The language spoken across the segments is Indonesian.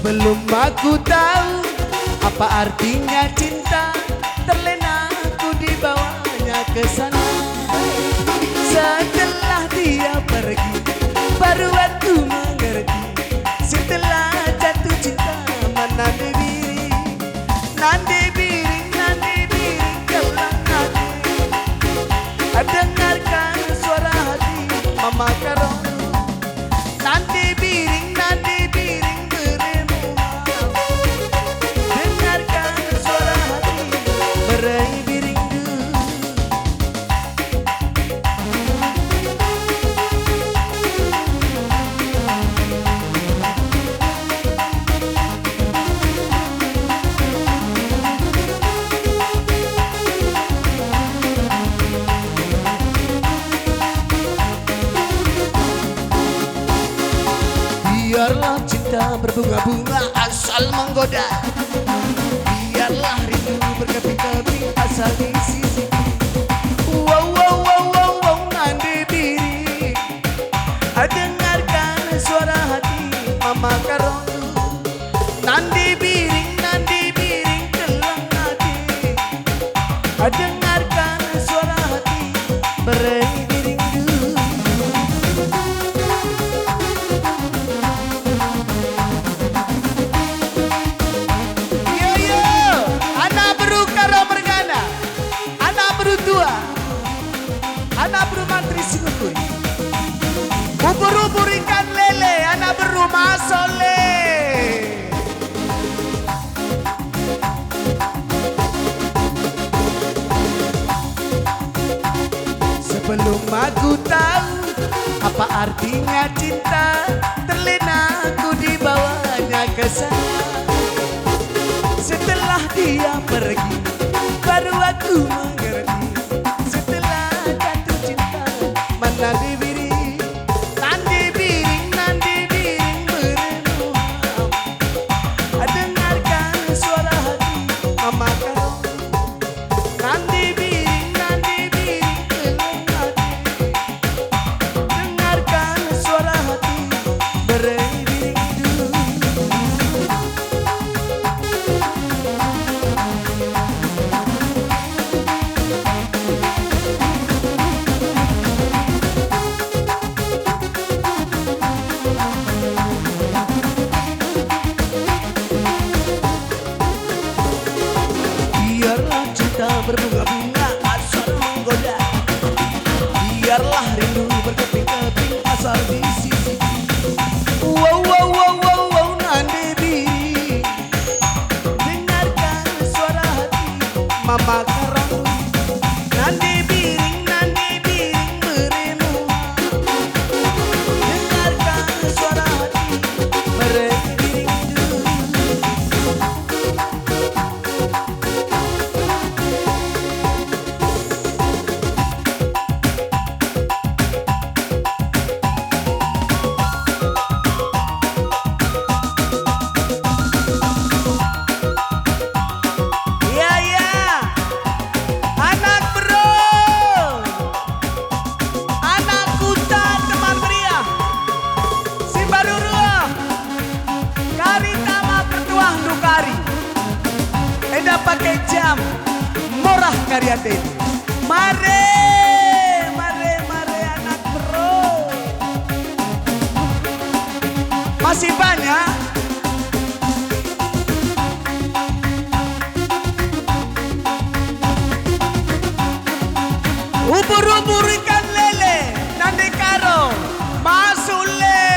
Sebelum aku tahu apa artinya cinta, terlena aku dibawanya ke sana. Setelah dia pergi, baru aku mengerti. Setelah jatuh cinta, mana diri, nande biring kelang hati. Dengarkan suara hati Mama Karo. Nande biring beremua. Dengarkan suara hati berai biring. Biarlah cinta berbunga-bunga asal menggoda. Biarlah rindu berkeping-keping asal di sisi. Wow, nande biring. Dengarkan suara hati Mama Karo. Nande biring kelang hati. Dengarkan suara hati berai biring. Anak beru mantri Singapura, ubur-ubur ikan lele, anak beru masole. Sebelum aku tahu apa artinya cinta, terlena aku dibawanya ke sana. Setelah dia pergi, baru aku mengerti. Nande biring beremua. Dengarkan suara hati Mama Karo. Nande biring kelang hati. Dengarkan suara hati berai biring. Biarlah cinta berbunga-bunga asal menggoda. Biarlah rindu berkeping-keping asal di sisi. Wow, nande biring. Dengarkan suara hati Mama Karo. Nande biring beremua. Dengarkan suara hati berai biring. Eda pakai jam murah karya teh. Mare anak bro. Masih banyak. Ubur-ubur ikan lele, Nande Karo, masule.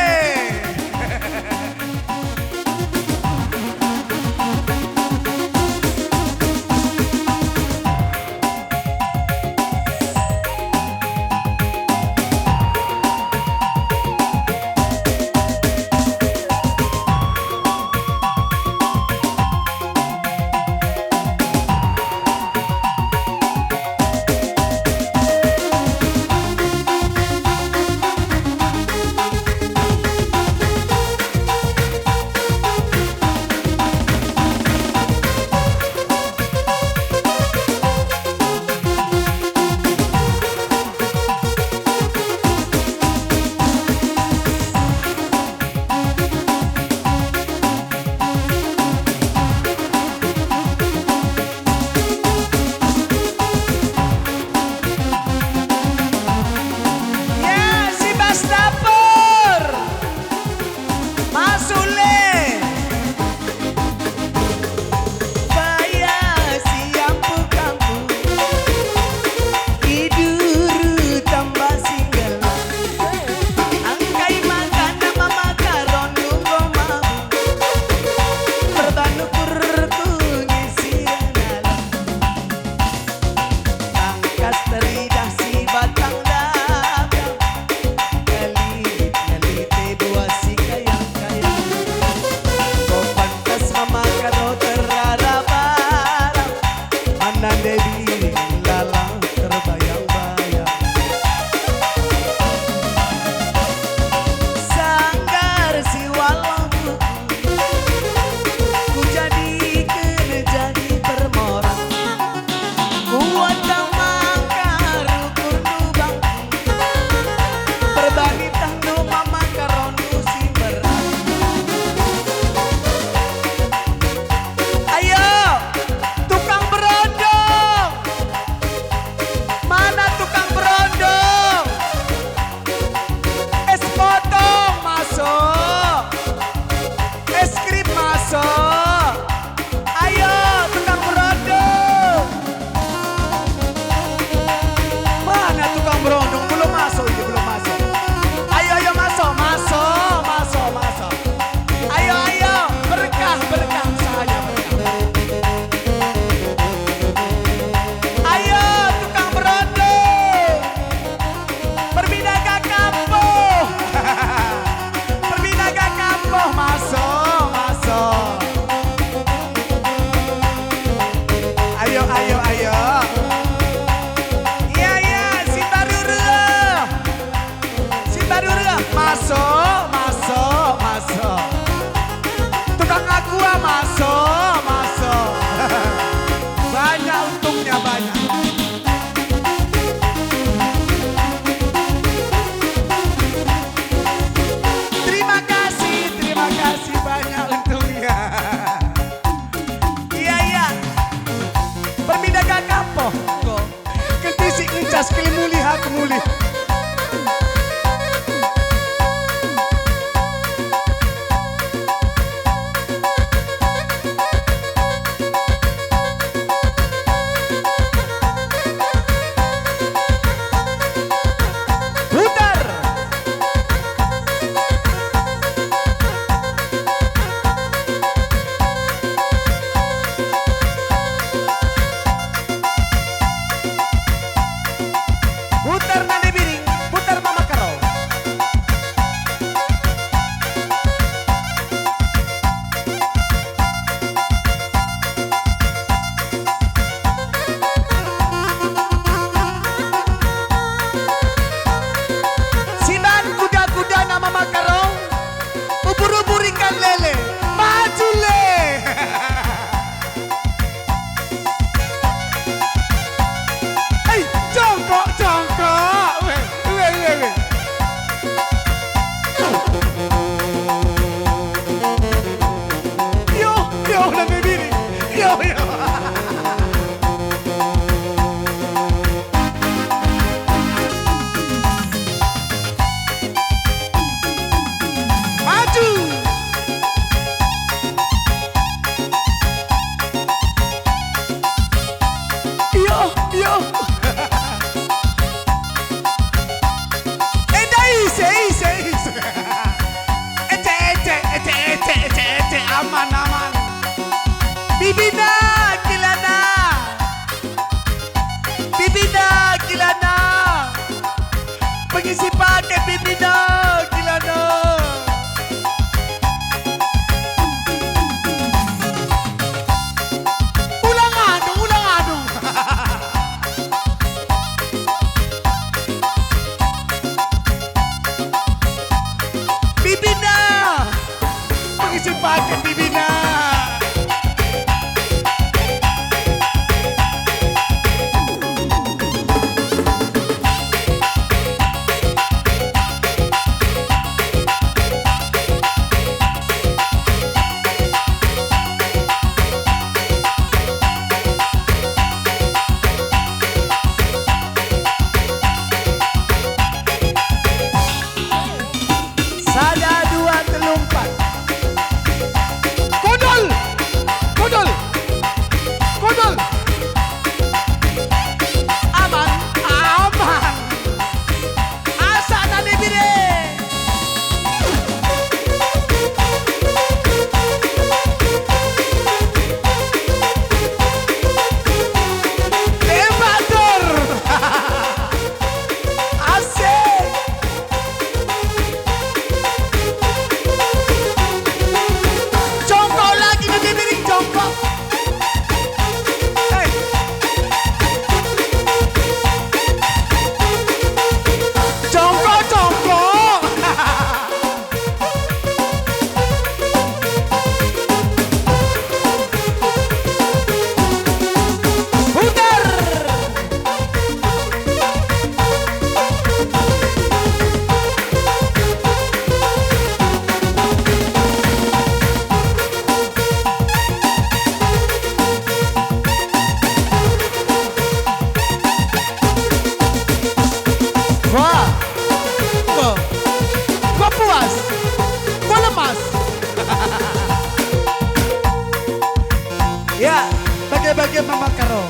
Ya, bagai-bagai Mama Karo.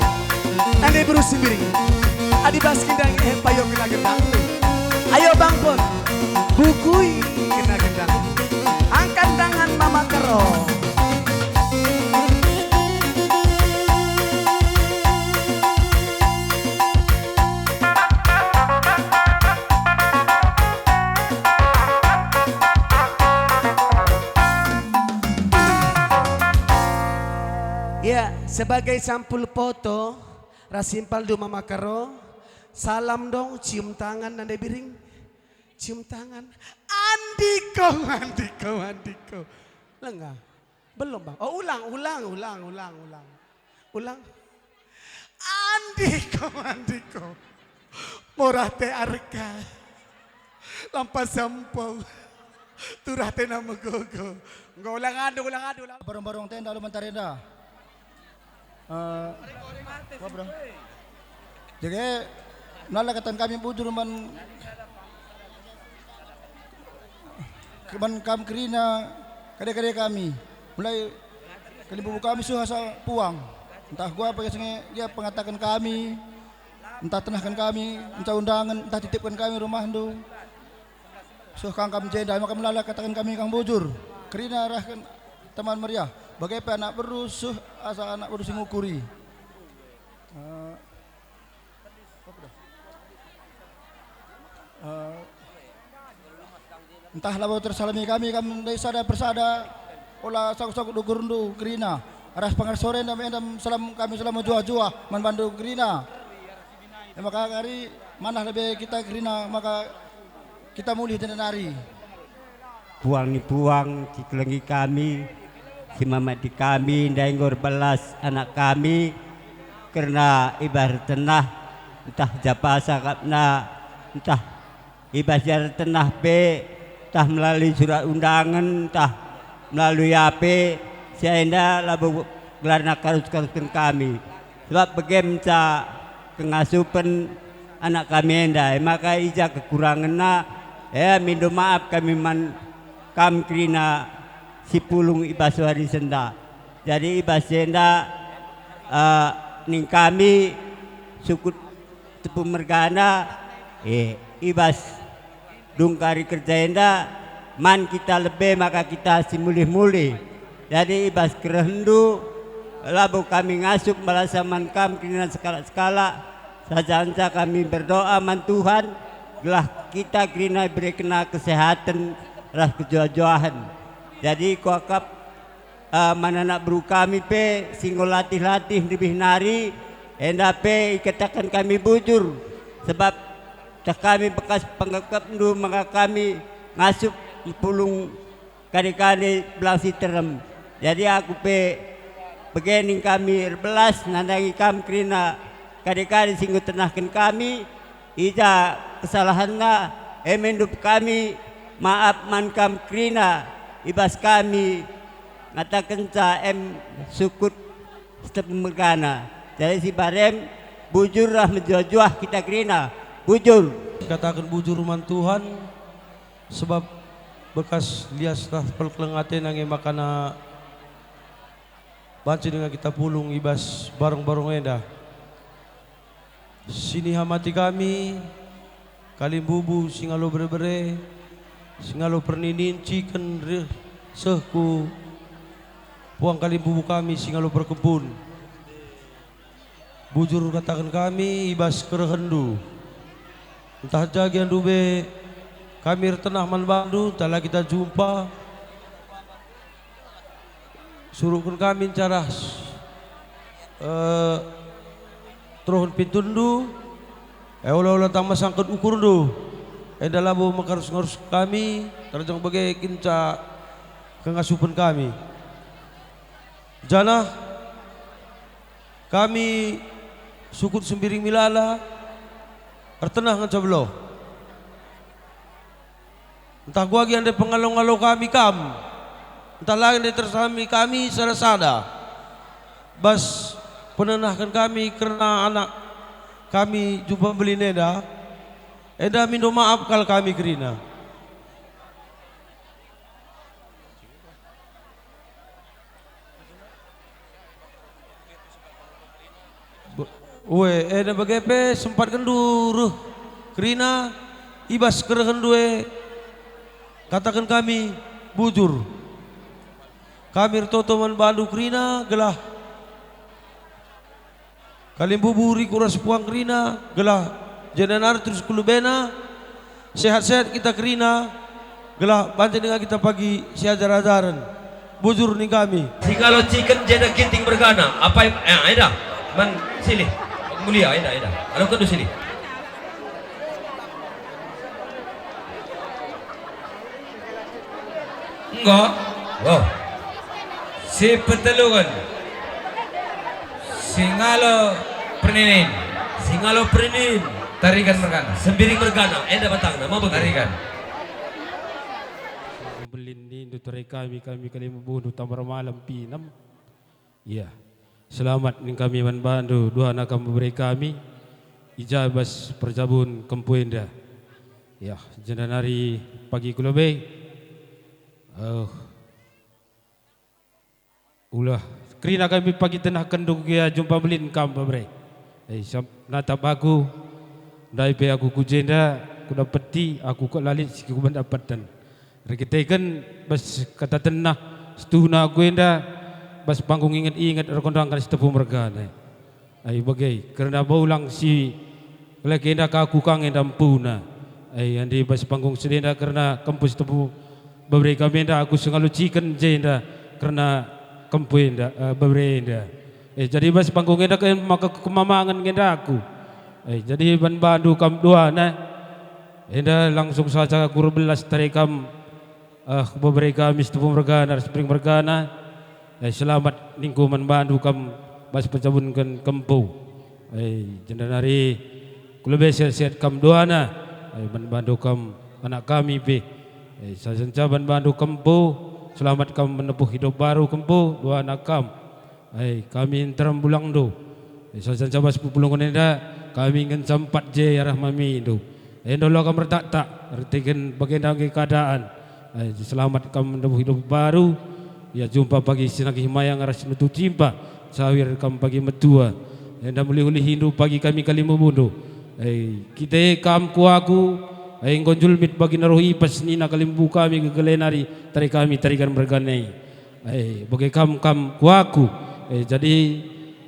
Ane berusi miring. Adi baskindang payo kena gendang. Ayo Bang Pon, bukui kena gendang. Angkat tangan Mama Karo. Ya, sebagai sampul foto, rasimpal do Mama Karo, salam dong, cium tangan nanda biring, cium tangan, Andiko, lengah, belum Bang, oh ulang, Andiko, murah teh arka, lampas sampau, turah teh nama gogo, nggak ulang adu. Barong-barong tenda lu mentarenda. Bro. Jadi nalakatan kami bujur man kam kerina kadang-kadang kami mulai kali bubu kami suhasa puang entah gua apa dia pengatakan kami entah tenahkan kami entah undangan entah titipkan kami rumah tu suh kang kam jenda maka melalakatan kami kang bujur kerina arahkan teman meriah bagaimana anak berusuh asa anak berusuh ngukuri entah lalu tersalami kami dari sada persada olah saku-saku dugurundu gerina aras pangar sore endam salam kami selama jua manbandu gerina maka hari mana lebih kita gerina maka kita mulih dan nari puang cikelengi kami si mama di kami daengor belas anak kami karena ibarat tenah entah japasa kapna entah ibarat tenah be entah melalui surat undangan entah melalui AP sehingga labu gelarna karus-karuskan kami sebab bagaimana pengasupan anak kami endai maka ija kekuranganna minta maaf kami kam krina si pulung ibas hari senda jadi ibas senda ning kami suku tepu mergana ibas dungkari kerja enda man kita lebih maka kita si mulih jadi ibas kerendu labu kami ngasup balasa man kam krina skala saja kami berdoa man Tuhan gelah kita krina beri kena kesehatan ras kejojohan jadi kuakap mananak beru kami pe singgol latih lebih nari enda pe ikatakan kami bujur sebab tak kami bekas penggakap dulu maka kami ngasup pulung kali-kali belang si terem jadi aku pe begini kami belas nandangi kami kerina kali-kali singgung tenahkan kami ija kesalahannya mendup kami maaf mankam krina ibas kami ngatakan sukut setiap mergana jadi si barem bujurlah menjuah kita krina bujur katakan bujur man Tuhan sebab bekas lias lah pelkelengate nange makana banci dengan kita pulung ibas barong-barong eda sini hamati kami kalim bubu singalo bere-bere singalo perninin ciken sehku puang kalim bubu kami singalo berkebun bujur katakan kami ibas kerehendu entah jagian dube kami tenah man bandu tala kita jumpa suruhkan kami cara trohon pintundu olah tambah sangkut ukur du dalam mengarus-ngarus kami terjang bagai kinca kengasupan kami jana kami sukut sembiring milala tertenah ngecablo entah gua gian de pengalau-ngalau kami entah lagi de tersami kami sada-sada bas penenahkan kami karena anak kami jumpa beli neda minta maaf kalau kami kerina Uwe, na bagepe sempat kenduruh. Kerina ibas kerehen due. Katakan kami bujur. Kami toto man bandu kerina gelah. Kalim buburi kuras puang kerina gelah. Jenanar terus kulubena. Sehat-sehat kita kerina gelah bantu dengan kita pagi siajar-ajaran. Bujur nih kami. Kalau chicken jeda ginting bergana. Apa ada? Man sini. Mulia ada. Alo kedu sini. Enggak. Wow. Si petelungan. Singalo perinin. Tarikan bergana. Sembiring bergana. Eda batang nama tarikan. Belindi tuturai kami kali membunuh tamar malam pinam. Iya. Selamat ning kami manbandu dua anak memberi kami ijabas perjabun kempuenda. Ya, jendanari pagi kulobe. Ulah kerina kami pagi tenah kendung kia jumpa belin kam babre. Natap aku dai pe aku kujenda kuda peti aku kok lalit siku mendapatan. Rekitekan bas kata tenah setuna aku enda bas panggung ingat rekondangkan setiap mergana. Ay bagai kerana baulang si legenda kaku kang endam puna. Ay andi bas panggung sedenda kerana kampus tepu babrai kami enda aku sengalu chicken jenda kerana kampu enda babrai enda. Jadi bas panggung enda kan maka kemamangan enda aku. Jadi ban bandu kam dua na. Enda langsung saja aku belas tarekam babrai kami setiap mergana spring mergana. Selamat lingkungan bandu kam bas pecabunkan kempu. Jendanari kulube sehat kam doana. Bandu kam anak kami be. Sasenca bandu kempu selamat kam menempuh hidup baru kempu dua anak kam. Kami interam bulang do. Sasenca bas pupulungan enda kami ingin sempat je arah mami do. Endolo kam retak artikan bagaimana keadaan. Selamat kam menempuh hidup baru. Ya jumpa pagi sinagi himayang aras nutu cimpa sawir kam pagi metua enda muli-uli hindu pagi kami kali membunuh kita kam kuaku ngonjul mit bagi naruhi pas nina kalimbu kami kegelenari tarikan berganai bagi kam kuaku jadi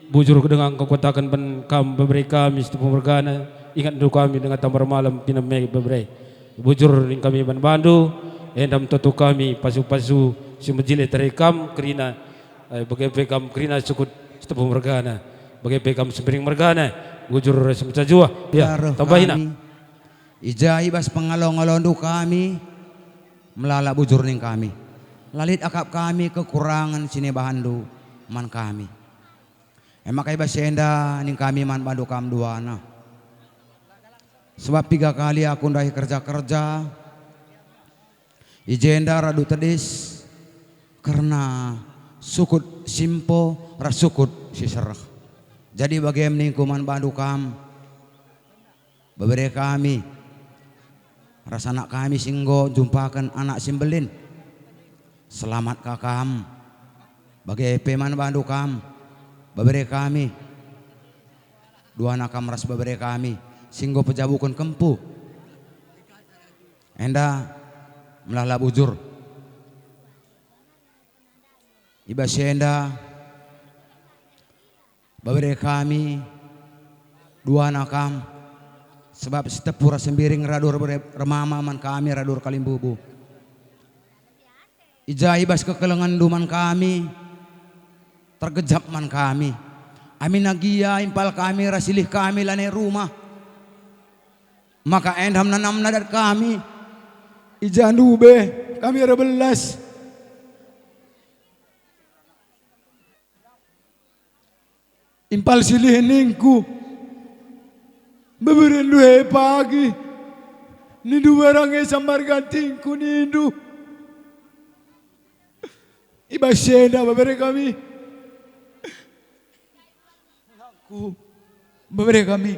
bujur dengan kekuatakan ben kam beberi kami setupu bergana ingat dulu kami dengan tambar malam pinamai beberi bujur ning kami ban bandu endam totu kami pasu-pasu si menjile terekam kerina bagai pekam kerina sukut setepu mergana bagai pekam sembering mergana gujur semca jua ya tambahin ijai bas pengalong-alondu kami melala bujur ning kami lalit akap kami kekurangan sini bahandu man kami makai basenda ning kami man bandu kam duana sebab 3 kali aku ndahi kerja ijenda radu tedis karena sukut simpo rasukut siserah. Jadi bagaimana ningkuman bandu kam babere kami rasa anak kami singgo jumpakan anak simbelin selamat kakam bagai peman bandu kam babere kami dua anak kam ras babere kami singgo pejabukun kempu enda melala bujur iba senda babere kami dua nakam sebab setepura sembiring radur remama man kami radur kalimbubu ija ibas kekelengan duman kami tergejap man kami amin nagia impal kami rasilih kami lane rumah maka endam nanam nadat kami ija nube kami rebelas impal silih ningku beberen duhe pagi nindu barangnya sambar gantingku nindu iba senda bebere kami aku bebere kami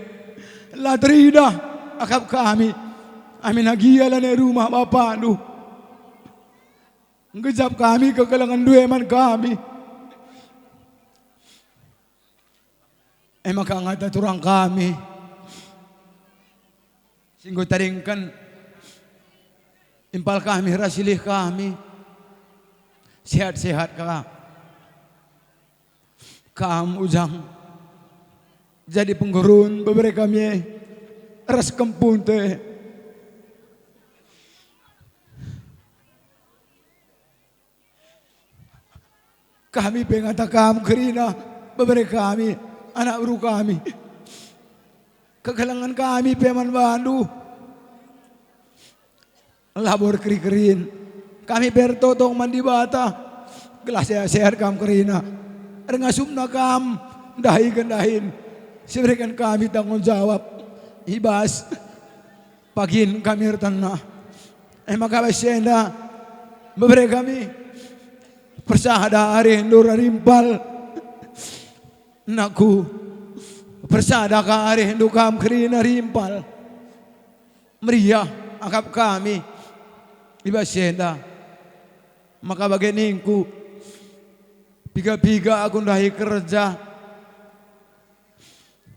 latrida akap kami amin agialan rumah bapak du ngejap kami kekelangan dueman kami maka ngata turang kami. Singgo taringkan impal kami rasilih kami. Sehat-sehat ka. Kam ujang jadi penggurun beberapa kami ras kampung teh. Kami pengata kam kerina beberapa kami anak buru kami. Kegalangan kami peman bandu. Labor keri-kerin. Kami bertotong mandi bata. Gelas sehat kam kerina. Rengasumna kam. Dahi-gendahin. Seberikan kami tanggung jawab. Ibas. Pagin kami tanah. Maka basyenda. Bebere kami. Persada hari hendur rimpal. Naku. Persada ka hari hendur kam kerina rimpal. Meriah. Akap kami. Ibasyenda. Maka bageningku piga-piga aku dahi kerja.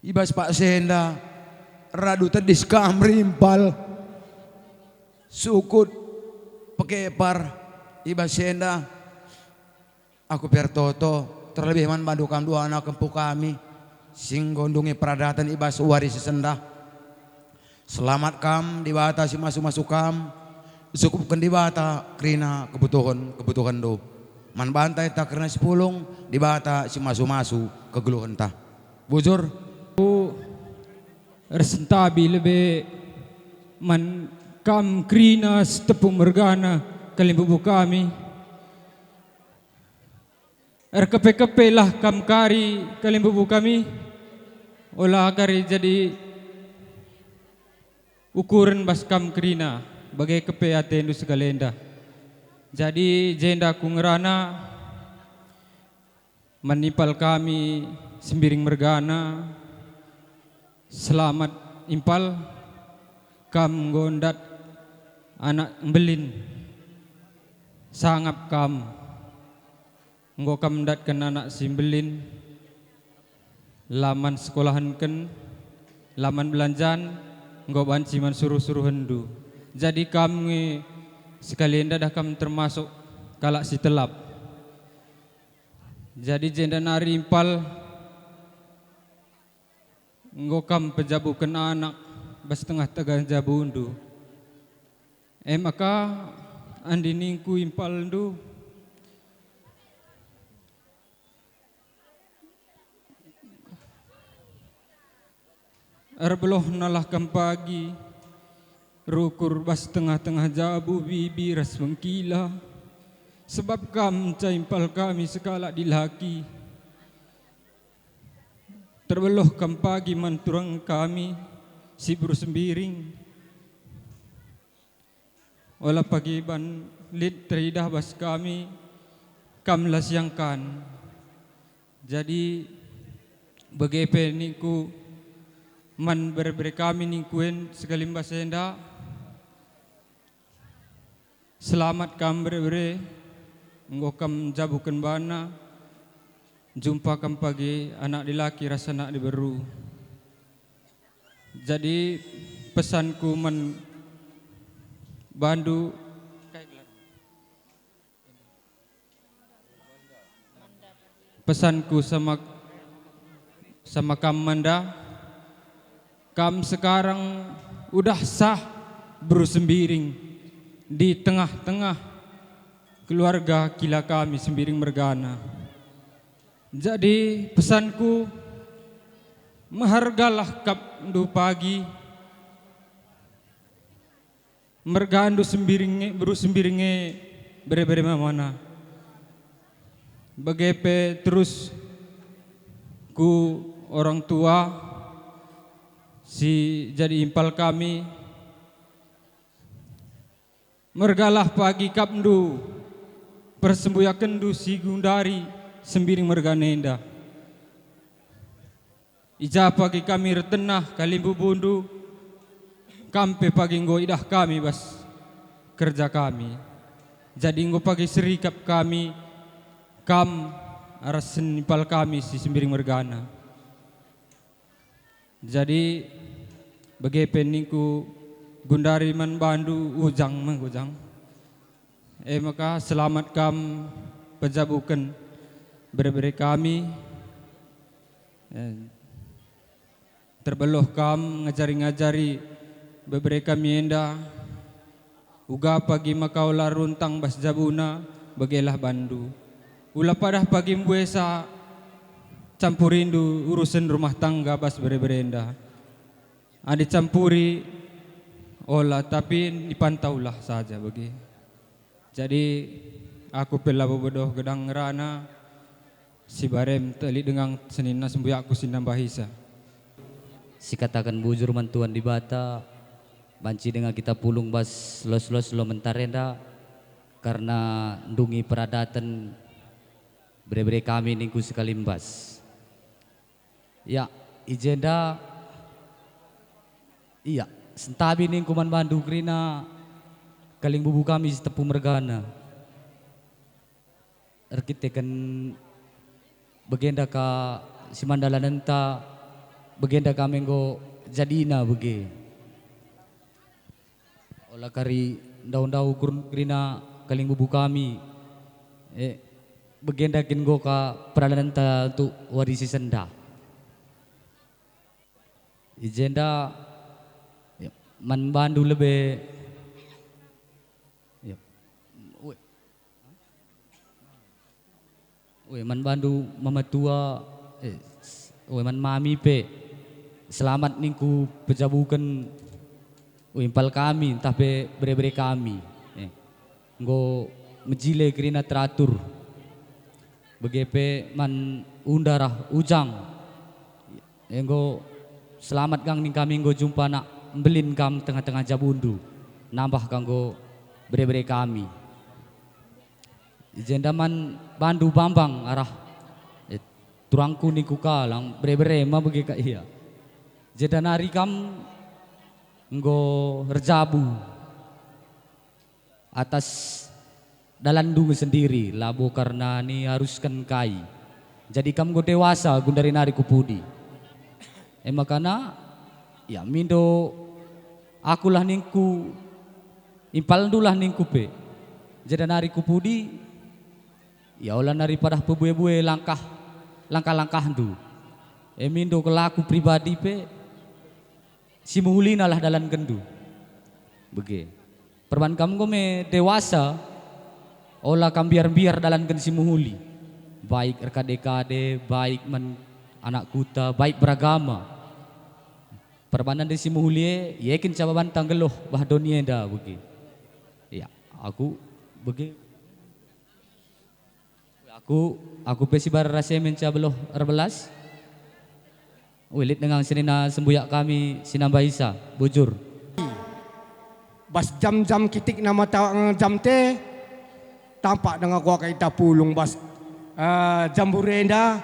Ibas Pak Senda radu tedis kam rimpal. Sukut pekepar ibas Senda. Aku pertoto terlebih man bandu kam dua anak kempu kami. Sing gondungi peradatan ibas waris sesendah. Selamat kam di bata si masuk-masuk kam. Cukupkan di bata kerina kebutuhan do. Man bantai tak kerana sepulung di bata si masu-masu kegeluhan ta. Bujur. Resentabi lebih man kam kerina setepung mergana kalimbubu kami. Kepe-kepe lah kam kari kalimbubu kami. Olah kari jadi ukuran bas kam kerina. Bagai kepe atendu segalenda. Jadi jenda ku ngerana menipal kami sembiring mergana. Selamat impal kam gondat anak mbelin. Sangap kam nggo kam datkan anak simbelin. Laman sekolahan ken, laman belanjan nggo banci man suruh-suruh hendu. Jadi kami sekalian dah kami termasuk kalak si telap. Jadi jenda nari impal ngokam pejabu kena anak bas tengah tegan jabu undu. Maka andi ningku impal undu. Erbeloh nalah kam pagi. Rukur bas tengah-tengah jabu bibi ras mengkila. Sebab kam caimpal kami sekala dilaki. Terbeloh kam pagi manturang kami si buru sembiring. Olah pagi ban lit teridah bas kami kam lasyangkan. Jadi begepe niku man berberi kami ningkuen sekalim basenda. Selamat kam bere-bere nggo kam jabukan bana. Jumpa kam pagi anak dilaki rasa nak diberu. Jadi pesanku man bandu pesanku sama kam manda. Kam sekarang udah sah bersembiring di tengah-tengah keluarga kila kami sembiring mergana. Jadi pesanku menghargalah kapndu pagi mergandu sembiringe beru sembiringe bere-bere mana. Bagepe terus ku orang tua si jadi impal kami. Mergalah pagi kapndu persembuyakendu si gundari sembiring merganenda. Ija pagi kami retenah kalimbu bundu. Kampe pagi nggo idah kami bas kerja kami. Jadi nggo pagi serikap kami kam aras senipal kami si sembiring mergana. Jadi bagi peningku gundari man bandu ujang mengujang. Maka selamat kam pejabukan beri kami. Terbeluh kam ngajari-ngajari beberi kami enda. Uga pagi makau laruntang bas jabuna bagilah bandu. Ula padah pagi mbuesa campurindu urusan rumah tangga bas bere-berenda. Adi campuri olah tapi dipantaulah saja bagi. Jadi aku pela bobodoh gedang ngerana si barem telik dengan senina sembuyak aku sinam bahisa. Si katakan bujur mantuan di bata banci dengan kita pulung bas los lo mentarenda karena ndungi peradatan bere-bere kami ningku sekalimbas. Ya, ijenda iya, sentabi ning kuman bandu krina kaling bubu kami tepu mergana. Arkitekan begenda ka si mandala nenta begenda kami go jadina bege. Olah kari daun-daun krina kaling bubu kami begenda kin go ka peralananta untuk warisi senda. Ijenda man bandu lebih man bandu mama tua man mami pe selamat ningku pejabukan impal kami entah pe bere-bere kami nggo mejile kerina teratur begepe man undarah ujang nggo selamat kang ning kami nggo jumpa nak belin kam tengah-tengah jabundu nambah kanggo bere-bere kami. Jendaman bandu bambang arah turangku niku kalang bere-bere ma bege ka iya. Jedanari kam nggo rejabu atas dalandu sendiri labo karena ni haruskan kai. Jadi kam nggo dewasa gundari nari kupudi. Makana ya mindo akulah ningku impal dulah ningku pe jadi nari kupudi ya olah nari pada pebue-bue langkah ndu mindo kelaku pribadi pe si muhulina lah dalan gendu bege perban kamu gome dewasa olah kam biar dalan gen si muhuli baik rekade-kade baik men anak kuta baik beragama. Perbanan di si muhulie, yakin cababan tanggeloh bah dunia dah begi. Ya, aku begi. Aku pesi bar rasa mencabeloh 12. Wilit dengan senina sembuyak kami sinambah Isa, bujur. Bas jam-jam kitik nama tawang jam te tampak dengan gua kita pulung bas jamburenda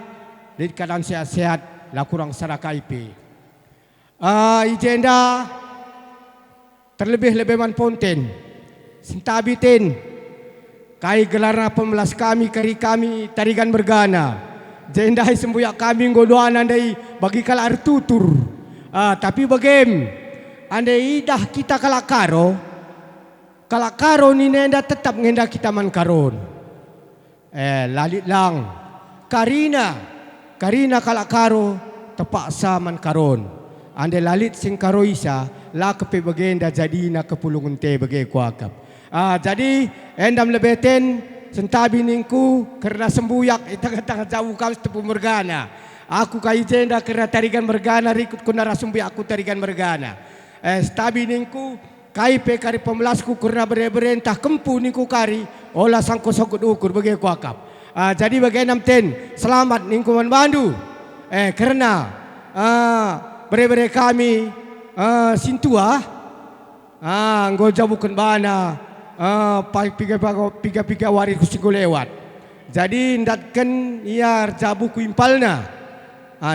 di keadaan sehat-sehat lah kurang sarakai pe. Ijenda terlebih-lebih man ponten sintabitin kai gelarna pemelas kami kari kami tarigan bergana jendai sembuyak kami ngodoan andai bagi kala ar tutur tapi bagem andai idah kita kalakaro ni nenda tetap ngenda kita man karon lalit lang karina kalakaro terpaksa man karon. Ande lalit sing karo isa la kepe bagenda jadi na kepulungan te bagi kuakap. Jadi endam lebeten sentabi ningku karena sembuyak itang-itang jauh kau tepu mergana. Aku kai jenda karena tarigan mergana rikut kunara sembuyak aku tarigan mergana. Stabi ningku kai pe kari pemelasku karena bere-berentah kempu ningku kari olah sangko sokut ukur bagi kuakap. Jadi bagi enam ten selamat ningku man bandu. Karena bere-bere kami sintua nggo jabukan bana piga wari kusiku lewat jadi ndatkan ia jabu ku impalna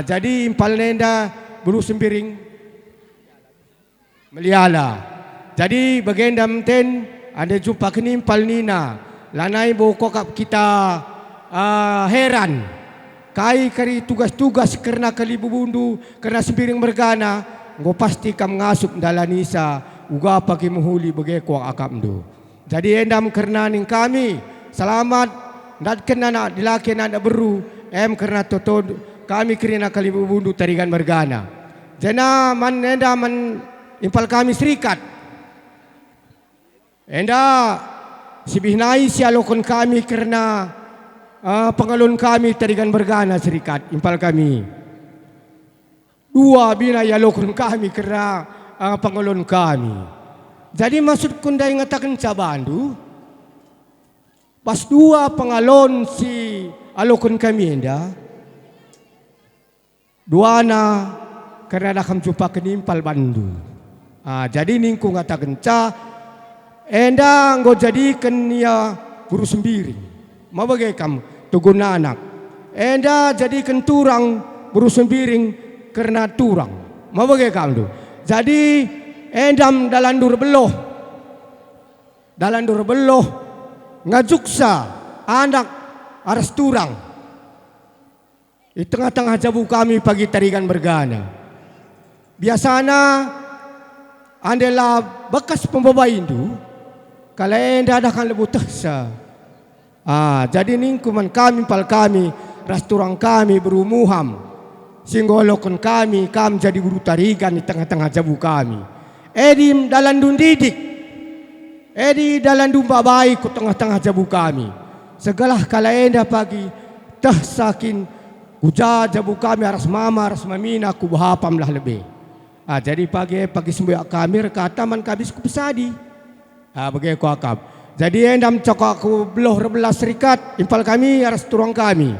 jadi impalna enda buru sembiring meliala jadi bagendam ten ada jumpa kini impal nina lanai bokok kita heran kai kari tugas-tugas karena kalibu bundu karena sembiring mergana ngo pasti kam ngasup dalanisa uga pagi muhuli bagi kuang akam do. Jadi endam karena ning kami selamat ndat kena nak dilaki nak beru karena toto kami kerana kalibu bundu tarigan mergana. Jana man enda man impal kami serikat. Enda sibihnai sialokon kami karena pengalun kami tarigan bergana serikat impal kami. Dua bina yalokon kami karena pengalun kami. Jadi maksud kundai ngatakan cabandu. Pas dua pengalon si alokon kami enda. Duana karena dah kami jumpa kenimpal bandu. Jadi ningku ngatakan enda nggo jadikan ya guru sembiring. Mau bagai kamu tugun anak. Enda jadikan turang guru sembiring karena turang. Mau bagai kamu tu. Jadi endam dalandur beloh ngajuksa anak aras turang. Di tengah-tengah jabu kami pagi tarigan bergana. Biasanya andela bekas pembawa Hindu. Kalau enda adakan lebu tehsa. Jadi ningkuman kami pal kami ras turang kami berumuham. Singgolokon kami jadi guru tarigan di tengah-tengah jabu kami. Edim dalandun didik. Edi dalandun babai ku tengah-tengah jabu kami. Segala kala enda pagi tehsakin uja jabu kami aras mama aras mamina ku bahapam lah lebih. Jadi pagi sembuh kami kata man kabis ku pesadi. Bagi ku akab. Jadi endam cokok ku beloh rebelas serikat impal kami aras turang kami.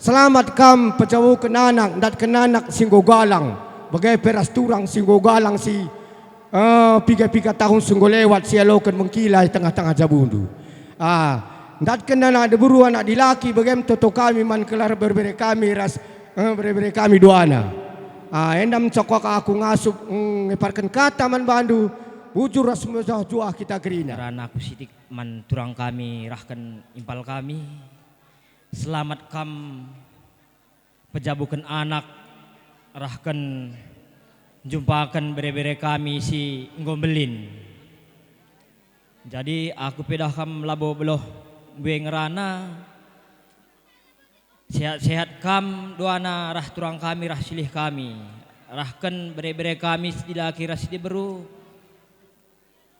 Selamat kam pejauh kenanak dat kenanak singgo galang. Bagi peras turang singgo galang si piga-piga tahun sungguh lewat si alokan mengkilai tengah-tengah jabundu. Ndat kena nak deburu anak dilaki bagam toto kami man kelar berbere kami berbere kami duana. Endam cokok aku ngasup ngeparkan kata man bandu bujur ras jua kita gerina. Karena aku sitik man turang kami rahkan impal kami. Selamat kam pejabukan anak rahkan jumpakan bere-bere kami si ngombelin. Jadi aku pedah kam labo beloh gue ngerana sehat-sehat kam doana rah turang kami rah silih kami rahkan bere-bere kami dilaki ras diberu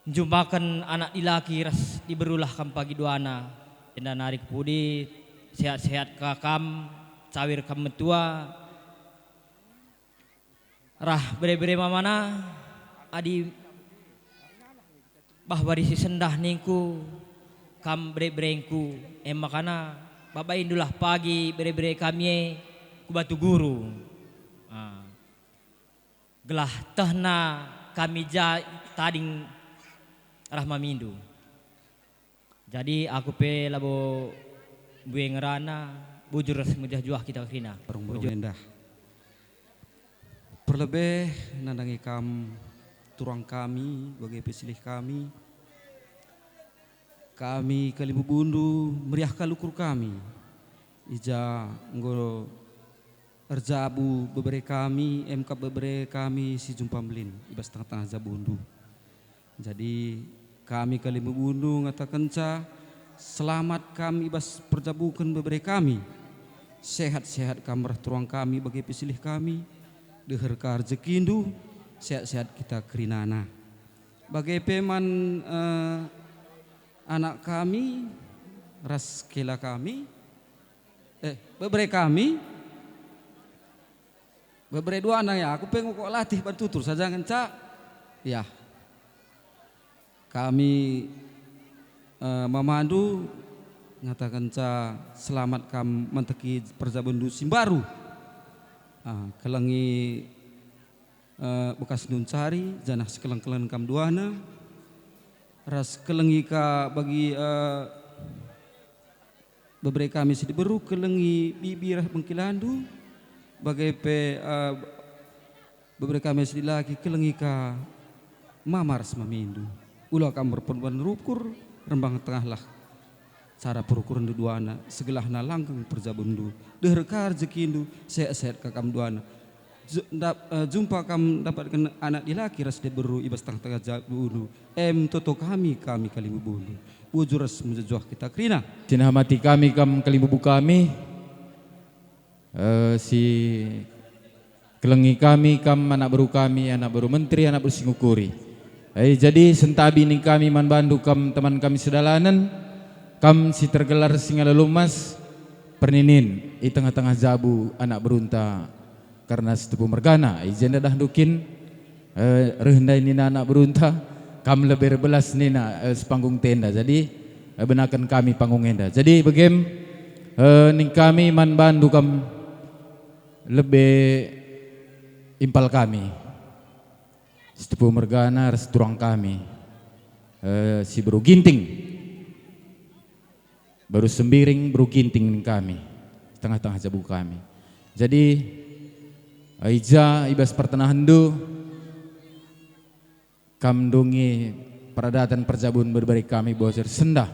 jumpakan anak dilaki ras diberulah kam pagi doana enda narik pudi sehat-sehat kakam cawir kam metua rah bere-bere mamana adi bahwa di sendah ningku kam bre-brengku makana bapak indulah pagi bre-bre kami ku batu guru. Gelah tehna kami tading rahma mindu. Jadi aku pe labo bue ngerana bujur semujah juah kita kena. Bujur endah. Perlebih nandangi kam turang kami bagi pesilih kami. Kami kalibu bundu meriah kalukur kami. Ija nggo erjabu bebere kami MK bebere kami si jumpa melin ibas tengah-tengah jabundu. Jadi kami kalibu bundu ngatakan selamat kami ibas perjabukan bebere kami. Sehat-sehat kamar tuang kami bagi pesilih kami. Deher ka rezekindu sehat-sehat kita kerinana. Bagi peman anak kami, ras kela kami, bebere kami, bebere dua anak ya. Aku pengen kok latih bantutur saja ngenca, ya. Kami memandu ngatakan selamat kam menteki perjabundu simbaru, kelengi bekas nuncari, janah sekeleng-keleng kam duana. Ras kelengi ka bagi bebere kami sidi beru kelengi bibirah bengkilandu bagai pe bebere kami sidi lagi kelengi ka mamar semamindu ulah kam berpenuhan rukur rembang tengah lah cara perukuran duana segelahna langkung perjabundu derkar jekindu sehat-sehat kakam duana jumpa kam dapatkan anak dilaki ras beru ibas tengah-tengah jabundu toto kami kalimu bundu wujuras menjejuah kita krina Cina mati kami kam kalibubu kami si kelengi kami kam anak baru menteri anak baru singukuri. Jadi sentabi ning kami man bandu kam teman kami sedalanan kam si tergelar singala lumas perninin i tengah-tengah jabu anak berunta karena setepu mergana jenda dah dukin rehendai nina anak berunta kam lebih belas nina sepanggung tenda jadi benakan kami panggung enda jadi begem ning kami man bandu kam lebih impal kami setepu mergana restuang kami si baru ginting baru sembiring baru ginting ning kami tengah-tengah jabu kami jadi Aija ibas pertenahan du kam dungi peradatan perjabun berbari kami bosir sendah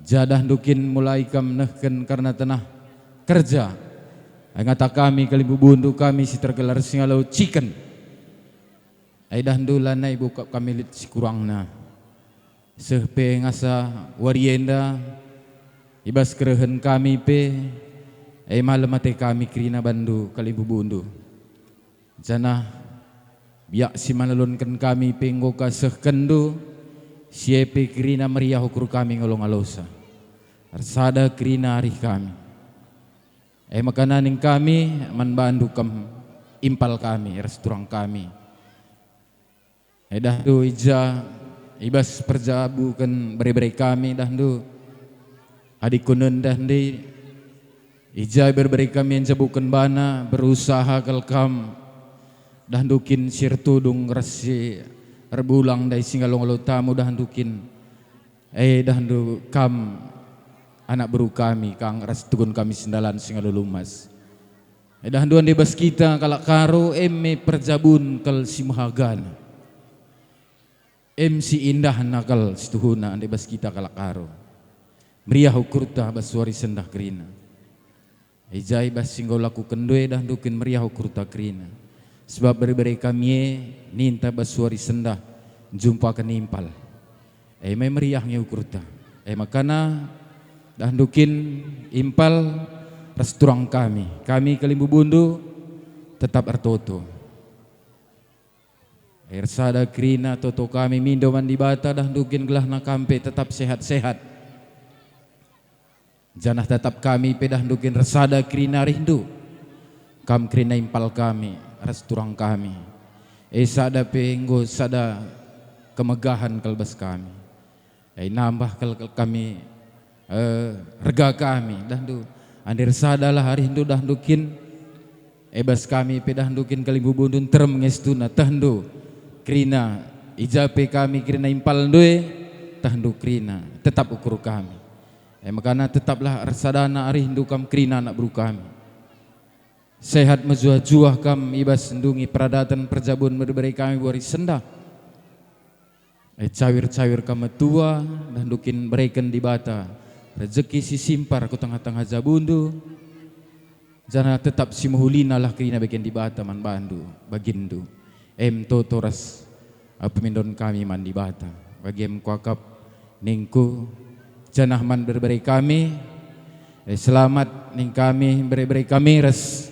jadah dukin mulai kam nehken karena tenah kerja ngata kami kalibu bundu kami si tergelar singalau chicken aidah lanai buka kami lit si kurangna sehpe ngasa warienda ibas kerehen kami pe malam mate kami krina bandu kalibu bundu jana biak si manalunkan kami penggo kasehkendu siepe krina meriah ukur kami ngolong alosa arsada krina arih kami makananing kami man bandu kam impal kami resturang kami dahdu ija ibas perjabukan bere-bere kami dahdu adikunen dahdi ija berberi kami yang jabukan bana berusaha kalkam dahandukin sirtudung resi rebulang dari singalong lo tamu dahandukin dahandu kam anak beru kami kang ras tugun kami sendalan singalo lumas dahanduan debas kita kalak karo perjabun kal simahagana si indah nakal situhuna debas kita kalak karo meriah ukurta baswari sendah krina ijai bas singgau laku kendue dahandukin meriah ukurta krina sebab beri-beri kami ninta basuari sendah jumpa kenimpal meriahnya ukurta makana dahandukin impal resturang kami kalimbu bundu tetap ertoto sada krina toto kami mindo mandi bata dahandukin gelahna kampe tetap sehat-sehat janah tetap kami pedahandukin resada krina rindu kam krina impal kami resturang kami sada penggo sada kemegahan kalbas kami nambah kami rega kami dahdu andir sadalah hari hindu dahdukin bas kami pedahandukin kalibu bundun terem ngestuna tahdu krina ijape kami krina impal doe tahdu krina tetap ukur kami makana tetaplah arsadana hari hindu kam krina anak buru kami sehat mejuah-juah kam ibas sendungi peradatan perjabun berberi kami buari sendah cawir-cawir kam tua dan dukin berikan di bata rezeki si simpar ku tengah-tengah jabundu jana tetap si muhulina lah kina bikin di bata man bandu bagindu totoras pemindon kami man di bata bagi kuakap ningku janah man berberi kami selamat ning kami beri kami res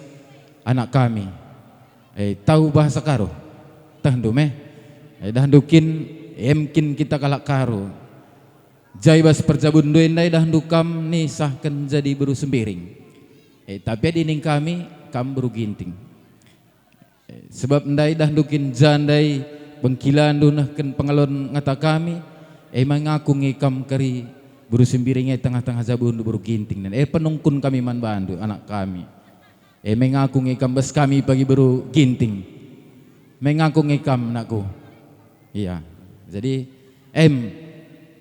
anak kami tahu bahasa karo tahdu dahandukin mkin kita kalak karo jaibas perjabun doendai dahandukam nih sahkan jadi beru sembiring tapi dining kami kam beru ginting sebab ndai dahandukin jandai bengkilan dunahkan pengalon ngata kami mengaku ngikam kari beru sembiring tengah-tengah jabun beru ginting dan penungkun kami man bandu anak kami mengaku ngikam bas kami pagi baru ginting mengaku ngikam nakku iya jadi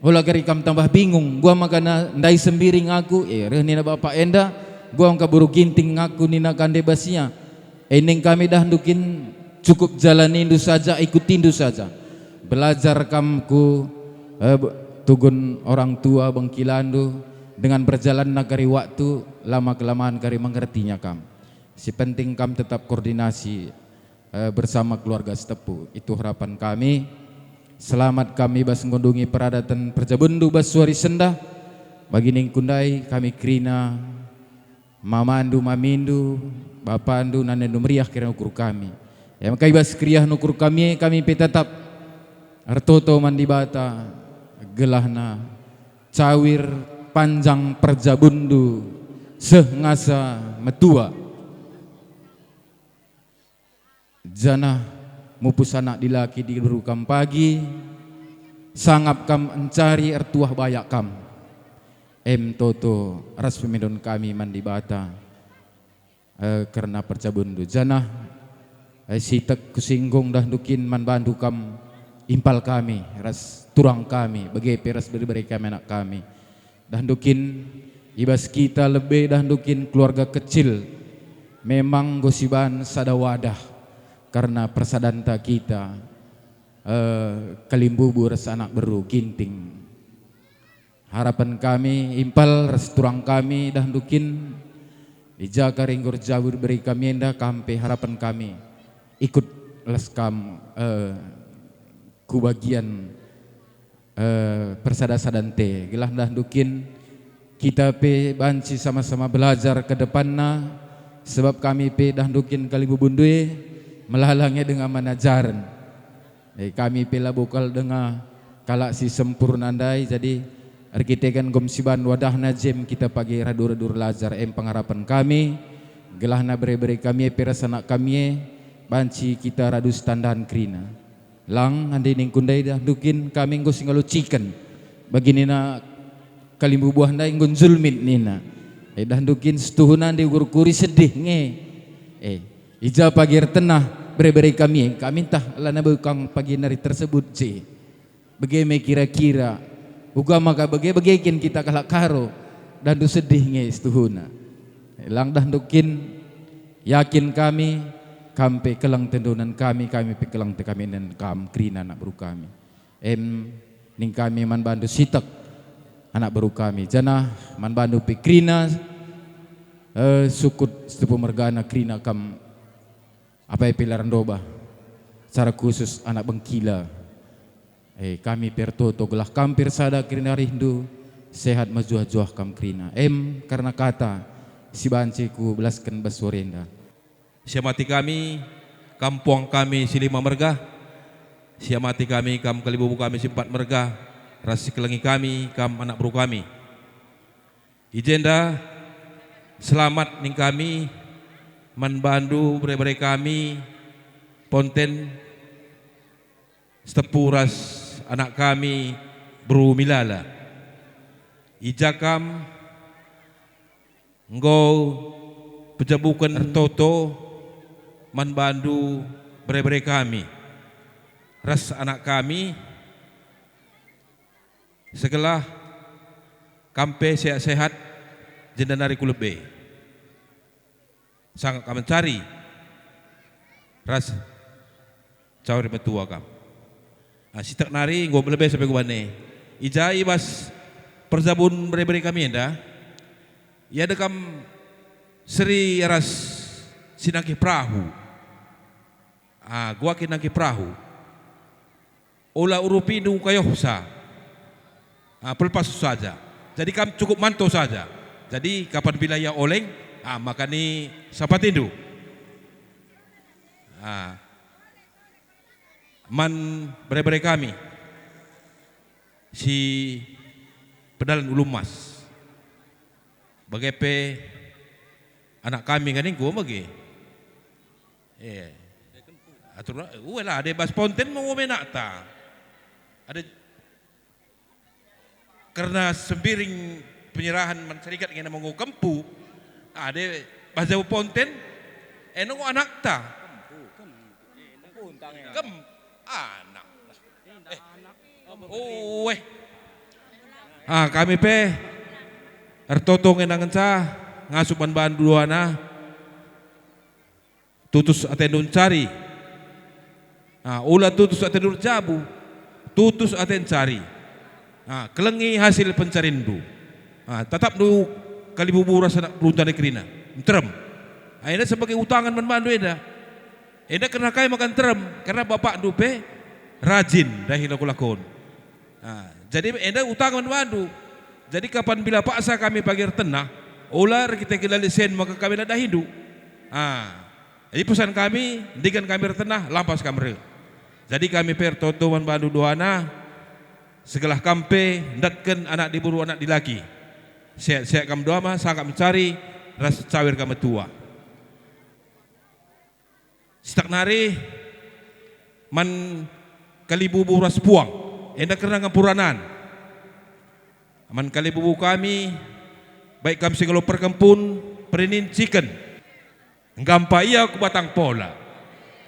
hola kerikam tambah bingung gua makana ndai sembiring aku nina bapak enda gua angka baru ginting ngaku nina kande basia ning kami dahandukin cukup jalanindu saja ikutindu saja belajar kamku tugun orang tua bengkilandu Dengan berjalan nagari waktu, lama kelamaan kari mengertinya kam. Si penting kam tetap koordinasi bersama keluarga setepu. Itu harapan kami. Selamat kami bas ngunjungi peradatan Perjabundu bas suari senda. Bagi ning kundai kami krina mamandu mamindu bapandu nanendu meriah kira ukur kami. Ya makai bas kriah nukur kami tetap artoto mandi bata gelahna cawir panjang Perjabundu sehngasa metua janah mupus anak dilaki di berukam pagi sangap kam encari ertuah bayak kam toto ras pemedon kami mandi bata karena Perjabundu janah sitek kusinggung dah dukin man bandu kam impal kami ras turang kami bagi peras beri kami anak kami dah dukin ibas kita lebih dah dukin keluarga kecil memang gosiban sada wadah karena persadanta kita kalimbubu ras anak beru ginting harapan kami impal ras turang kami dah dukin dijaga ringgor jabur beri kami enda kampe harapan kami ikut leskam kubagian persada-sadante gelah dah dukin kita pe banci sama-sama belajar ke depanna sebab kami pe dah dukin kalibubundue melalangnya dengan manajaran kami pe lah bokal dengan kalak si sempurnandai jadi arkitekan gomsiban wadahna jem kita pagi radur-radur lajar pengharapan kami gelahna bere-bere kami perasana kami banci kita radu standan krina lang andi ning kundai dah dukin kami nggo singalu chicken begini na kalimbu buah ndai nggon zulmit nina dah dukin setuhunan di ukur-ukuri sedih nge ija pagi tenah bere-bere kami tah lana bekang pagi nari tersebut je bagaimana kira-kira uga maka bagaimana kita kalak karo dan du sedih nge setuhuna lang dah dukin yakin kami kampe kelang tendonan kami pe kelang te kami dan kam krina anak baru kami ning kami man bandu sitak anak baru kami jana man bandu pe krina sukut setepu mergana krina kam apa pilaran doba secara khusus anak bengkila kami pertoto gelah kampir sada krina rindu sehat majuah-juah kam krina karena kata si banciku belaskan baswarenda siamati kami kampung kami silima mergah siamati kami kam kalibubu kami simpat mergah rasi kelengi kami kam anak bro kami ijenda selamat ning kami man bandu bere-bere kami ponten setepuras anak kami bro milala ijakam nggo pejabukan toto man bandu bere-bere kami ras anak kami segelah kampe sehat-sehat jendanari kulebe sangat kami cari ras cawir metua kam sitak nari nggo lebih sampai gubane ijai bas Perjabun bere-bere kami enda ya dekam seri ras sinaki perahu gua kinaki perahu ola urupinu kayohsa pelpas saja jadi kami cukup mantau saja jadi kapan wilayah oleng maka ni sapatindu man bere-bere kami si pedalan ulumas bagepe anak kami kan gua bagi atur lah ada bas ponten mau menata ada karena sembiring penyerahan masyarakat ingin mau kempu ada bahasa ponten nunggu anak ta anak kami pe ertotong enangan sa ngasupan bahan duluana tutus atendun cari ulah tutus atendun jabu tutus aten cari kelengi hasil pencarindu Tetap du kalibubura sa perunta ni Krina. Terem. Eda sebagai utangan mandu eda. Eda kena kai makan terem karena bapak dupe rajin dahil lakon. Jadi eda utangan mandu. Jadi kapan bila paksa kami pagi tenah, ular kita gila lisen maka kami dah hidup. Jadi pesan kami, dengan kami tenah lampas kamera. Jadi kami pertotoman bandu doana, segala kampe ndatkan anak diburu anak dilaki. Sehat-sehat kami doa mah sangat mencari ras cawir kami tua. Stak nari man kalibubu ras puang, enda kena ngapuranan. Man kalibubu kami, baik kami segala perkempun, perinin chicken. Gampa iya ku batang pola.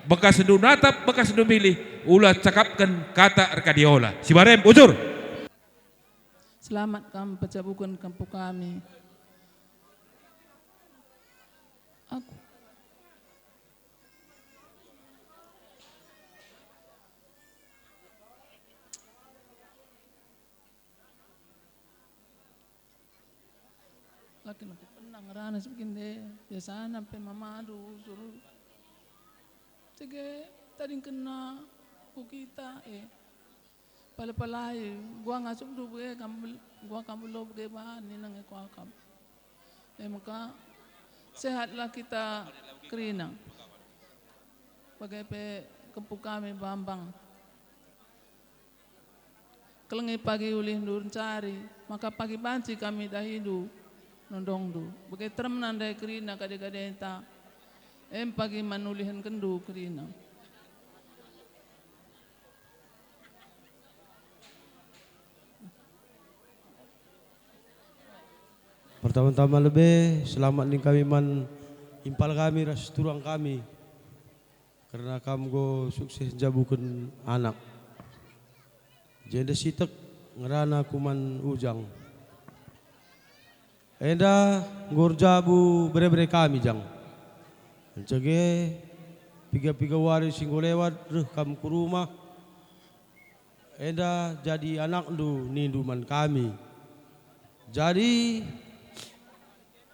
Bekas sendu natap, bekas sendu milih. Ulah cakapkan kata Arkadiola. Si Barem, ujur. Selamat kami pecabukan kampung kami. Aku laki nak penang rana sebikin deh biasa sampai mama aduh suruh cege tadi kena kita pala-palai gua ngasuk du be kamu lo be bahan ni nang ko akam maka sehatlah kita Krina bagai pe kempu kami Bambang kelengi pagi ulih dur cari maka pagi banci kami dah hidup nondong du bagai terem nandai Krina kade-kade ta pagi manulihan kendu Krina. Pertama-tama lebih selamat nih kami man impal kami ras turang kami karena kamu go sukses jabukan anak. Jadi sitek ngerana kuman ujang. Enda ngor jabu bere-bere kami jang. Mencege piga-piga waris singgo lewat kamu ke rumah. Enda jadi anak du ninduman kami. Jadi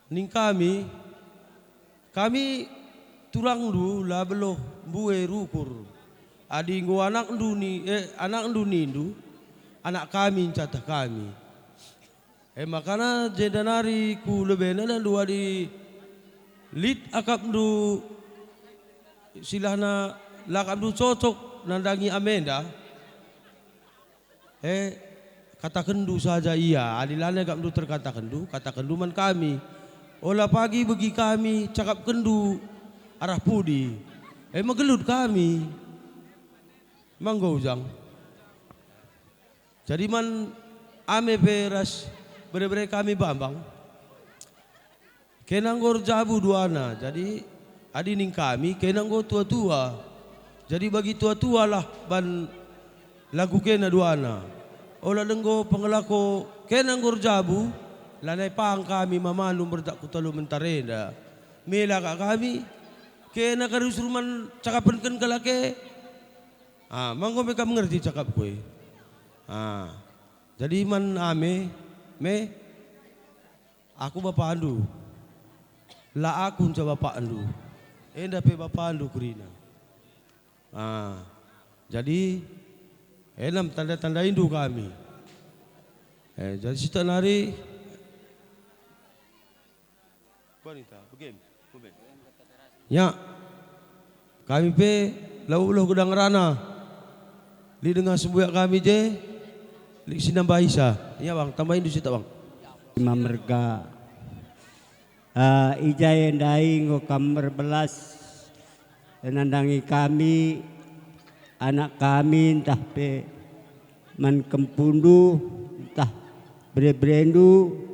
ning kami turang du lah beloh buwe rukur. Adi ngo anak du ni anak du nindu anak kami catah kami. Makana jedanari ku lebena dan dua di lit akap du silahna lakap du cocok nandangi amenda. Kata kendu saja iya, adilane akap du terkata kendu, kata kendu man kami. Olah pagi bagi kami cakap kendu arah pudi. Magelut kami. Manggo ujang. Jadi man ame peras bere-bere kami Bambang. Kenanggor jabu duana. Jadi adi ning kami kenanggor tua-tua. Jadi bagi tua-tua lah ban lagu kena duana. Olah lenggo pengelako kenanggor jabu. Lanai pang kami mamalum berdak kutalu mentarenda. Mela kak kami kena karusuruman cakapankan kalake. Mangko mereka mengerti cakap kue. Jadi man ame aku bapak andu. La aku coba bapak andu. Enda pe bapak andu Krina. Jadi enam tanda-tanda indu kami. Jadi sita nari wanita, ya, kami pe lau gudang rana, li dengan sembuyak kami je, li sinambah isa, ya bang, tambahin di situ bang. Imam merga, ijai endai ngo kamar belas, nandangi kami, anak kami entah pe man kempundu, entah berebrendu.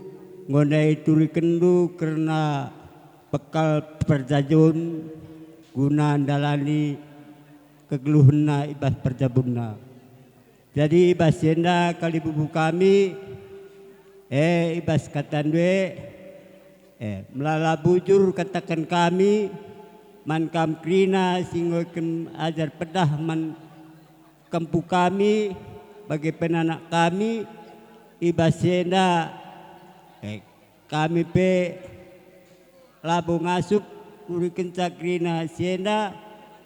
Ngonai turi kendu karena bekal perjajun guna andalani kegeluhna ibas perjabunna. Jadi ibas yenda kali bubu kami ibas katandwe melala bujur katakan kami man kam Krina singgo ajar pedah man kampu kami bagi penanak kami ibas yenda Kami pe labu ngasup kuri kencak rina sienda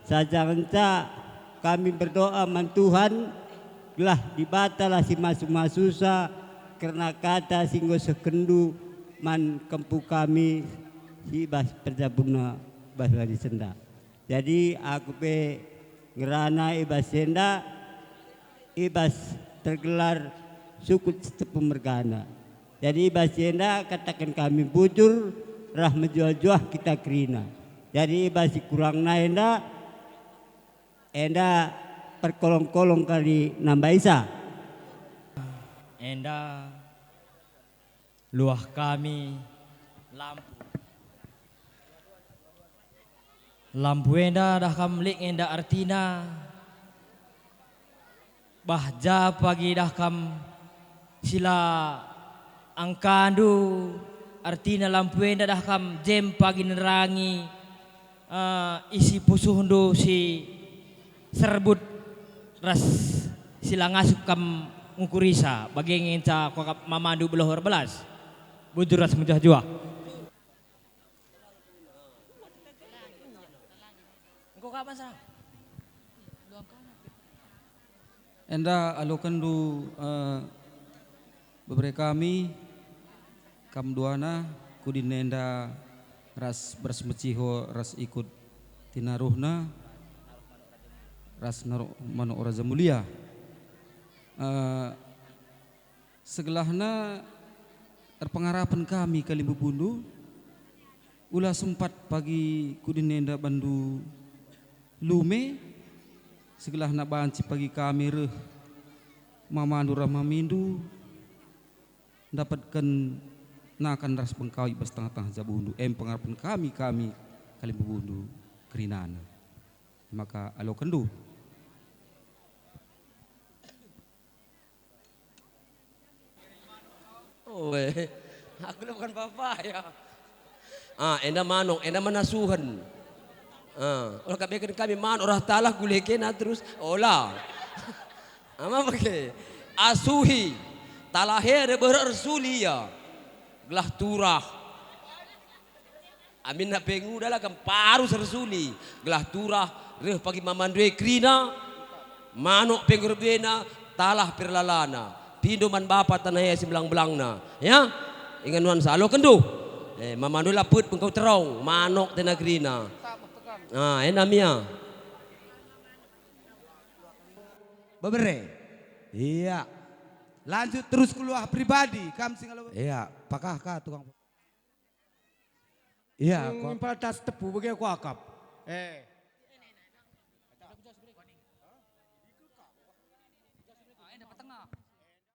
saja kenca kami berdoa man Tuhan gelah dibatalah si masuk-masusa karena kata singgo sekendu man kempu kami si bas perjabuna bas lari senda. Jadi aku pe ngerana ibas senda ibas tergelar sukut setepu mergana. Jadi ibas senda katakan kami bujur rah menjual-jual kita kerina. Jadi ibas kurang naenda enda perkolong-kolong kali nambah isa. Enda luah kami lampu enda dah kamlik enda artina bahja pagi dah kam sila angkandu artina lampu enda dah kam jem pagi nerangi isi pusuhndo si serbut ras sila ngasuk kam ngkurisa bagi ngenca kokap mamandu belohor belas bujur ras mujah jua. Engkau kapan sah? Enda alokan du beberapa kami kam duana kudin enda ras bersmeciho ras ikut tinaruhna ras mano raja mulia. Segelahna terpengarapan kami kali bubundu ulah sempat pagi kudin enda bandu lume segelahna banci pagi kami reh mamandu ramamindu dapatkan nakan ras bengkawi bersetengah-tengah jabundu pengarapan kami kali bubundu kerinana maka alo kendu. Oh, aku bukan bapak ya. Enda manong, enda manasuhan. Orang kami man orang talah gulekin terus olah. Ama pakai asuhi talaher berarsulia gelah turah. Amin nak pengu dah lah kan paru sersuli gelah turah reh pagi mamandue krina manok pengurbena talah perlalana. Pindo man bapa tanaya si belang-belangna ya ingan nuan salo kendu mamandu laput pengkau terong manok tenagrina enamia Babere. Iya. Lanjut terus keluar pribadi kam singalo. Iya, pakah ka tukang. Iya, kok tas tepu bagi aku akap.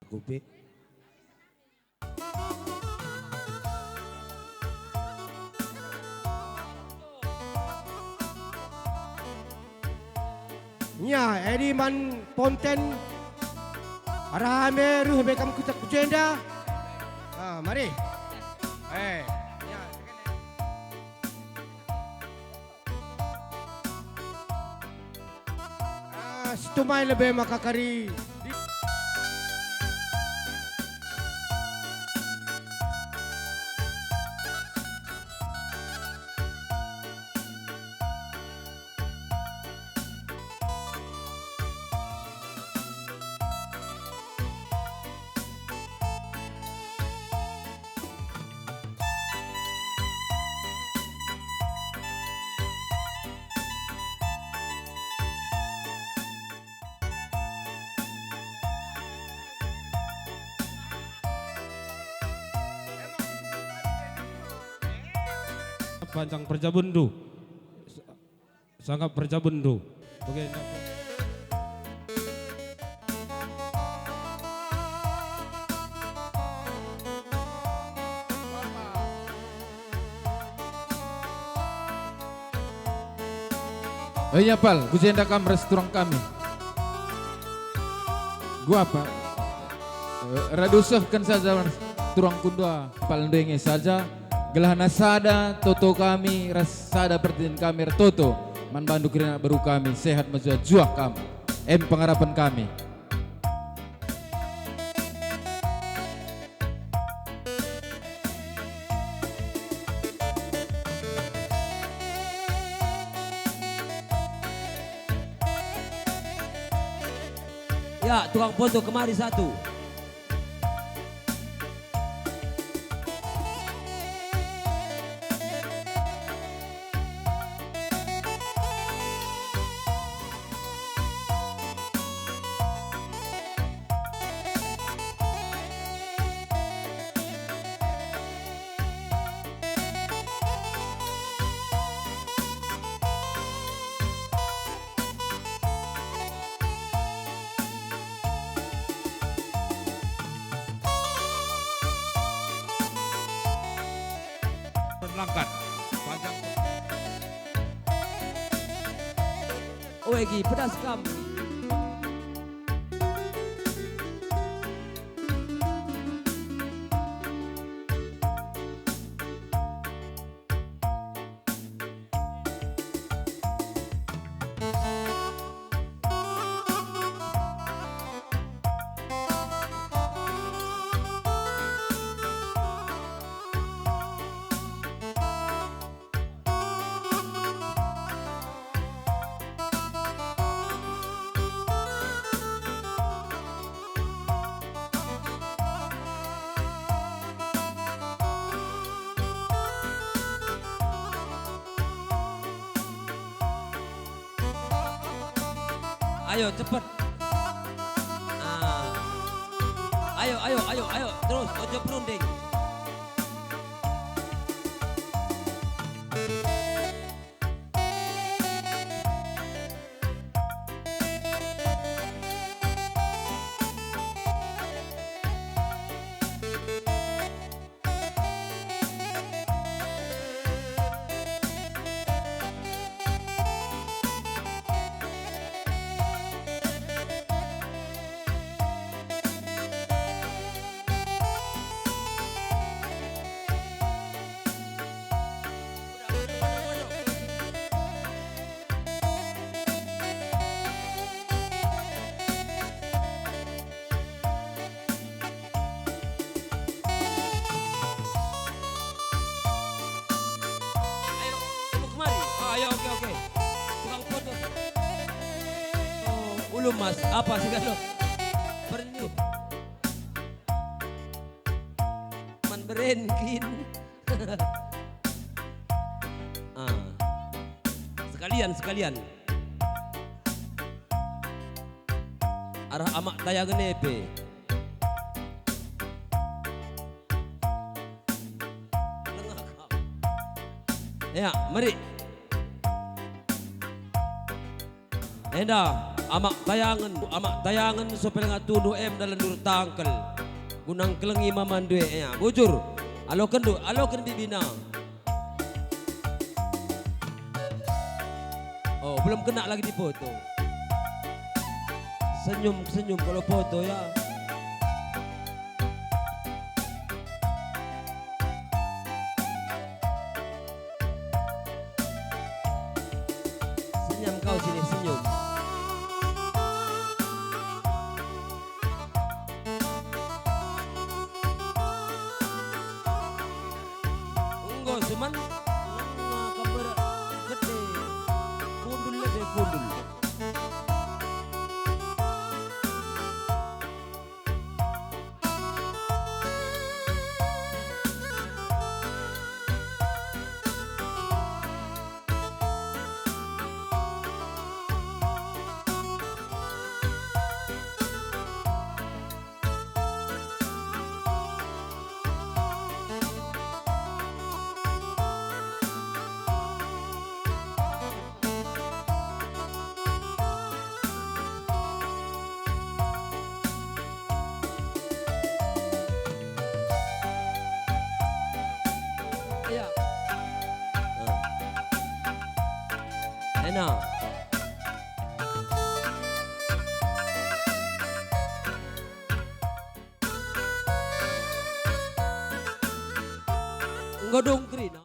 Kopi. Nya, edi man ponten arahame ruh bekam kucak kujenda. Mari. Situmay lebih makakari. Pancang perjabundu sangat perjabundu bagaimana Iya pal, kujenda kam restoran kami. Gua apa? Radusahkan saja turang kundua pal denge saja. Gelahana sada toto kami ras sada pertin kami toto man bandu kirina baru kami sehat maju juah kami pengharapan kami. Ya, tukang foto kemari satu. Langkat. Panjang. Wegi, pedas kam. Ayo cepet. Ah. Ayo. Terus, ojo berunding. Ayo, oke. Tukang foto. Oh, ulum mas, apa sih kalau? Perlu. Man berenkin. Sekalian. Arah amak tayangan nepe. Ya, mari. Enda, amak tayangan supaya ngatunuh dalam dur tangkel. Gunang kelengi mamandue ya, bujur. Alokan bibina. Oh, belum kena lagi di foto. Senyum kalau foto ya. Senyum kau sini, senyum. Enggak, cuman kabar gede. Kundul. Iya. Enak. Enggak dong, Krina.